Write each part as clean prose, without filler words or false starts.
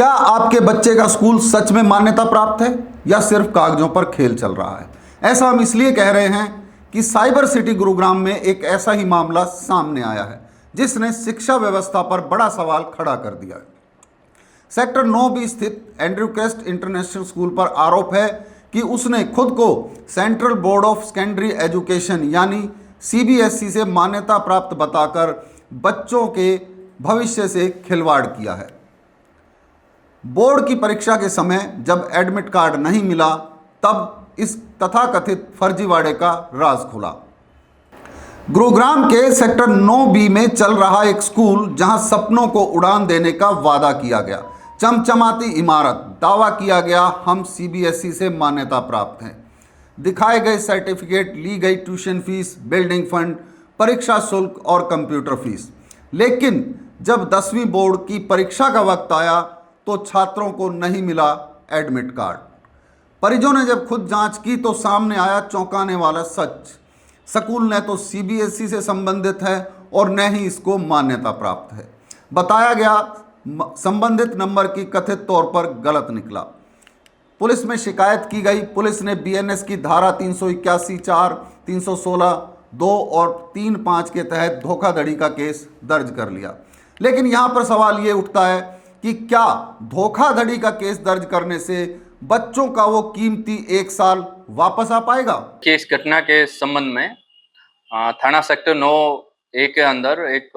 क्या आपके बच्चे का स्कूल सच में मान्यता प्राप्त है या सिर्फ कागजों पर खेल चल रहा है? ऐसा हम इसलिए कह रहे हैं कि साइबर सिटी गुरुग्राम में एक ऐसा ही मामला सामने आया है जिसने शिक्षा व्यवस्था पर बड़ा सवाल खड़ा कर दिया है। सेक्टर 9B स्थित एंड्रयू क्रेस्ट इंटरनेशनल स्कूल पर आरोप है कि उसने खुद को central board of secondary education यानी CBSE से मान्यता प्राप्त बताकर बच्चों के भविष्य से खिलवाड़ किया है। बोर्ड की परीक्षा के समय जब एडमिट कार्ड नहीं मिला तब इस तथाकथित फर्जीवाड़े का राज खुला। गुरुग्राम के सेक्टर 9B में चल रहा एक स्कूल जहां सपनों को उड़ान देने का वादा किया गया, चमचमाती इमारत, दावा किया गया हम CBSE से मान्यता प्राप्त हैं, दिखाए गए सर्टिफिकेट, ली गई ट्यूशन फीस, बिल्डिंग फंड, परीक्षा शुल्क और कंप्यूटर फीस। लेकिन जब 10वीं बोर्ड की परीक्षा का वक्त आया तो छात्रों को नहीं मिला एडमिट कार्ड। परिजनों ने जब खुद जांच की तो सामने आया चौंकाने वाला सच। स्कूल न तो CBSE से संबंधित है और न ही इसको मान्यता प्राप्त है। बताया गया संबंधित नंबर की कथित तौर पर गलत निकला। पुलिस में शिकायत की गई। पुलिस ने BNS की धारा 381(4), 316(2) और 3(5) के तहत धोखाधड़ी का केस दर्ज कर लिया। लेकिन यहाँ पर सवाल ये उठता है कि क्या धोखाधड़ी का केस दर्ज करने से बच्चों का वो कीमती 1 साल वापस आ पाएगा? इस घटना के संबंध में थाना सेक्टर 9A के अंदर एक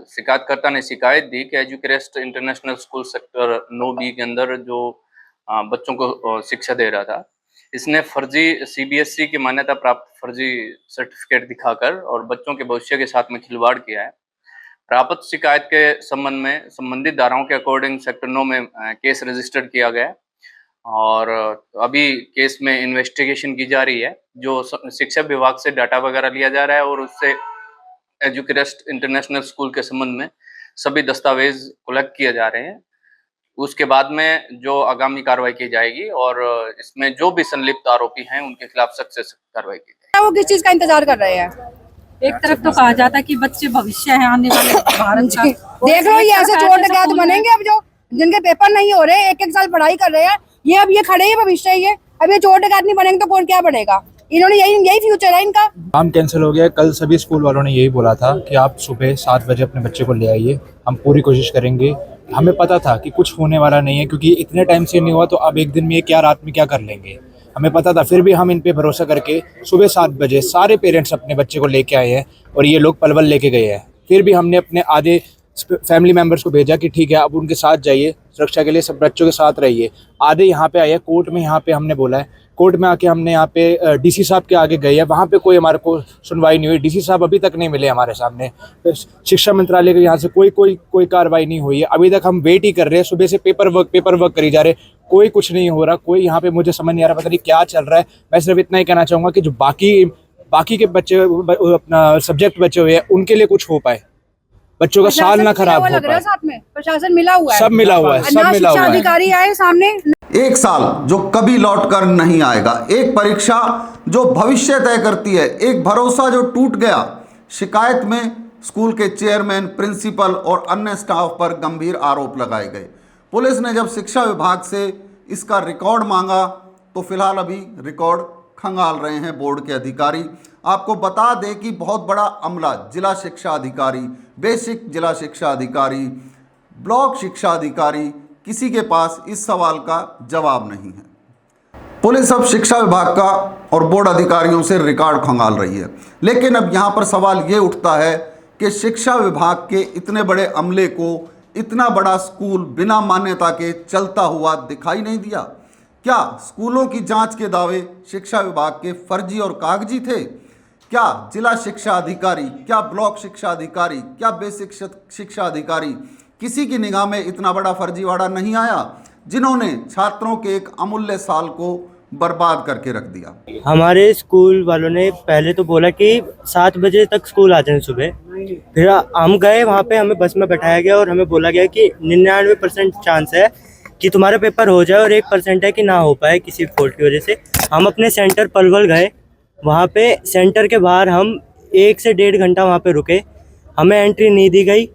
शिकायतकर्ता ने शिकायत दी कि Andrew crest international school sector 9B के अंदर जो बच्चों को शिक्षा दे रहा था, इसने फर्जी CBSE की मान्यता प्राप्त फर्जी सर्टिफिकेट दिखाकर और बच्चों के भविष्य के साथ में खिलवाड़ किया है। प्राप्त शिकायत के संबंध में संबंधित धाराओं के अकॉर्डिंग सेक्टर 9 में केस रजिस्टर्ड किया गया है और अभी केस में इन्वेस्टिगेशन की जा रही है। जो शिक्षा विभाग से डाटा वगैरह लिया जा रहा है और उससे एंड्रयू क्रेस्ट इंटरनेशनल स्कूल के संबंध में सभी दस्तावेज कलेक्ट किए जा रहे हैं। उसके बाद में जो आगामी कार्रवाई की जाएगी और इसमें जो भी संलिप्त आरोपी हैं उनके खिलाफ सख्त से सख्त कार्रवाई की जाएगी। वो किस चीज का इंतजार कर रहे हैं? एक तरफ तो कहा जाता है कि बच्चे भविष्य है आने वाले भारत का। देख लो, ये ऐसे छोटे कैद बनेंगे अब जो जिनके पेपर नहीं हो रहे, 1-1 साल पढ़ाई कर रहे हैं, ये अब ये खड़े ही भविष्य है। ये अब ये छोटे कैद नहीं बनेंगे तो कौन क्या पढ़ेगा? इन्होंने यही फ्यूचर है इनका। काम कैंसिल हो गया। कल सभी स्कूल वालों ने यही बोला था कि आप सुबह 7 बजे अपने बच्चे को ले आइए, हम पूरी कोशिश करेंगे। हमें पता था कि कुछ होने वाला नहीं है क्योंकि इतने टाइम से नहीं हुआ, तो अब एक दिन में क्या रात में क्या कर लेंगे, हमें पता था। फिर भी हम इन पे भरोसा करके सुबह 7 बजे सारे पेरेंट्स अपने बच्चे को लेके आए हैं और ये लोग पलवल लेके गए हैं। फिर भी हमने अपने आधे फैमिली मेम्बर्स को भेजा कि ठीक है अब उनके साथ जाइए, सुरक्षा के लिए सब बच्चों के साथ रहिए। आधे यहाँ पे आए हैं कोर्ट में, यहाँ पे हमने बोला है। कोर्ट में आके हमने यहाँ पे DC साहब के आगे गए हैं, वहाँ पे कोई हमारे को सुनवाई नहीं हुई। DC साहब अभी तक नहीं मिले हमारे सामने। शिक्षा मंत्रालय के यहाँ से कोई कार्रवाई नहीं हुई है। अभी तक हम वेट ही कर रहे हैं। सुबह से पेपर वर्क करी जा रहे, कोई कुछ नहीं हो रहा। कोई यहाँ पे मुझे समझ नहीं आ रहा, पता नहीं क्या चल रहा है। मैं सिर्फ इतना ही कहना चाहूँगा कि जो बाकी के बच्चे अपना सब्जेक्ट बचे हुए हैं उनके लिए कुछ हो पाए, बच्चों का साल ना खराब हो पाए। साथ में प्रशासन मिला हुआ है, सब मिला हुआ है, सब मिला हुआ है। अधिकारी आए सामने। 1 साल जो कभी लौट कर नहीं आएगा, एक परीक्षा जो भविष्य तय करती है, एक भरोसा जो टूट गया। शिकायत में स्कूल के चेयरमैन, प्रिंसिपल और अन्य स्टाफ पर गंभीर आरोप लगाए गए। पुलिस ने जब शिक्षा विभाग से इसका रिकॉर्ड मांगा तो फिलहाल अभी रिकॉर्ड खंगाल रहे हैं बोर्ड के अधिकारी। आपको बता दें कि बहुत बड़ा अमला, जिला शिक्षा अधिकारी, बेसिक जिला शिक्षा अधिकारी, ब्लॉक शिक्षा अधिकारी, किसी के पास इस सवाल का जवाब नहीं है। पुलिस अब शिक्षा विभाग का और बोर्ड अधिकारियों से रिकॉर्ड खंगाल रही है। लेकिन अब यहाँ पर सवाल ये उठता है कि शिक्षा विभाग के इतने बड़े अमले को इतना बड़ा स्कूल बिना मान्यता के चलता हुआ दिखाई नहीं दिया। क्या स्कूलों की जांच के दावे शिक्षा विभाग के फर्जी और कागजी थे? क्या जिला शिक्षा अधिकारी, क्या ब्लॉक शिक्षा अधिकारी, क्या बेसिक शिक्षा अधिकारी, किसी की निगाह में इतना बड़ा फर्जीवाड़ा नहीं आया जिन्होंने छात्रों के एक अमूल्य साल को बर्बाद करके रख दिया? हमारे स्कूल वालों ने पहले तो बोला कि 7 बजे तक स्कूल आ जाए सुबह। फिर हम गए, वहाँ पे हमें बस में बैठाया गया और हमें बोला गया कि 99% चांस है कि तुम्हारा पेपर हो जाए और 1% है कि ना हो पाए किसी फॉल्ट की वजह से। हम अपने सेंटर पलवल गए, वहाँ पे सेंटर के बाहर हम 1 से 1.5 घंटा वहाँ पे रुके, हमें एंट्री नहीं दी गई।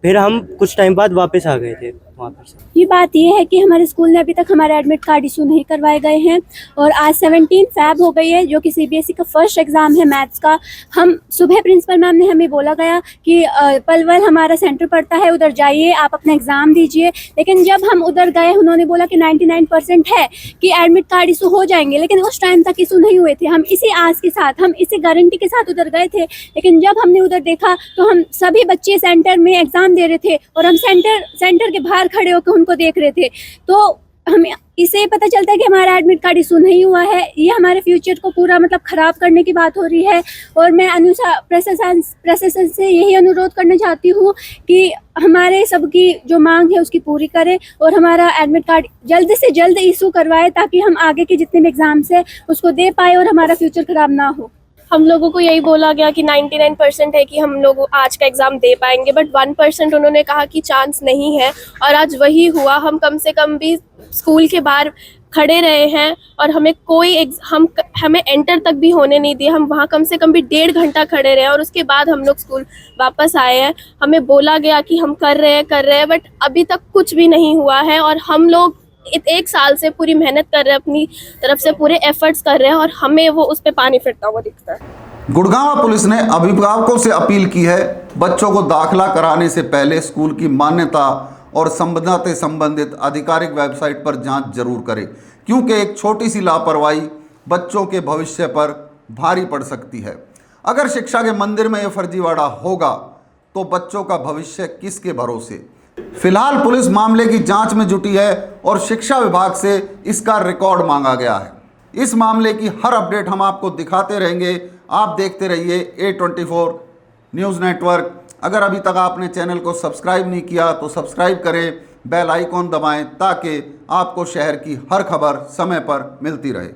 फिर हम कुछ टाइम बाद वापस आ गए थे वहाँ पर। अभी बात ये है कि हमारे स्कूल ने अभी तक हमारे एडमिट कार्ड इशू नहीं करवाए गए हैं और आज 17 फ़ैब हो गई है, जो कि CBSE का फर्स्ट एग्ज़ाम है मैथ्स का। हम सुबह प्रिंसिपल मैम ने हमें बोला गया कि पलवल हमारा सेंटर पड़ता है, उधर जाइए, आप अपना एग्ज़ाम दीजिए। लेकिन जब हम उधर गए, उन्होंने बोला कि 99% है कि एडमिट कार्ड इशू हो जाएंगे, लेकिन उस टाइम तक इशू नहीं हुए थे। हम इसी आस के साथ, हम इसी गारंटी के साथ उधर गए थे, लेकिन जब हमने उधर देखा तो हम सभी बच्चे सेंटर में एग्ज़ाम दे रहे थे और हम सेंटर के बाहर खड़े होकर उनको देख रहे थे। तो हमें इससे पता चलता है कि हमारा एडमिट कार्ड इशू नहीं हुआ है। ये हमारे फ्यूचर को पूरा मतलब ख़राब करने की बात हो रही है। और मैं प्रशासन से यही अनुरोध करना चाहती हूँ कि हमारे सबकी जो मांग है उसकी पूरी करें और हमारा एडमिट कार्ड जल्द से जल्द इशू करवाए, ताकि हम आगे के जितने भी एग्ज़ाम्स हैं उसको दे पाए और हमारा फ्यूचर ख़राब ना हो। हम लोगों को यही बोला गया कि 99% है कि हम लोग आज का एग्ज़ाम दे पाएंगे, बट 1% उन्होंने कहा कि चांस नहीं है, और आज वही हुआ। हम कम से कम भी स्कूल के बाहर खड़े रहे हैं और हमें हमें एंटर तक भी होने नहीं दिया। हम वहाँ कम से कम भी 1.5 घंटा खड़े रहे और उसके बाद हम लोग स्कूल वापस आए हैं। हमें बोला गया कि हम कर रहे हैं, बट अभी तक कुछ भी नहीं हुआ है। और हम लोग 1 साल से पूरी मेहनत कर रहे हैं, अपनी तरफ से पूरे एफर्ट्स कर रहे हैं, और हमें वो उस पे पानी फिरता हुआ दिखता है। गुड़गांव पुलिस ने अभिभावकों से अपील की है, बच्चों को दाखिला कराने से पहले स्कूल की मान्यता और संबंधित आधिकारिक वेबसाइट पर जांच जरूर करें, क्योंकि एक छोटी सी लापरवाही बच्चों के भविष्य पर भारी पड़ सकती है। अगर शिक्षा के मंदिर में यह फर्जीवाड़ा होगा तो बच्चों का भविष्य किसके भरोसे। फिलहाल पुलिस मामले की जांच में जुटी है और शिक्षा विभाग से इसका रिकॉर्ड मांगा गया है। इस मामले की हर अपडेट हम आपको दिखाते रहेंगे। आप देखते रहिए A24 न्यूज़ नेटवर्क। अगर अभी तक आपने चैनल को सब्सक्राइब नहीं किया तो सब्सक्राइब करें, बेल आइकॉन दबाएं, ताकि आपको शहर की हर खबर समय पर मिलती रहे।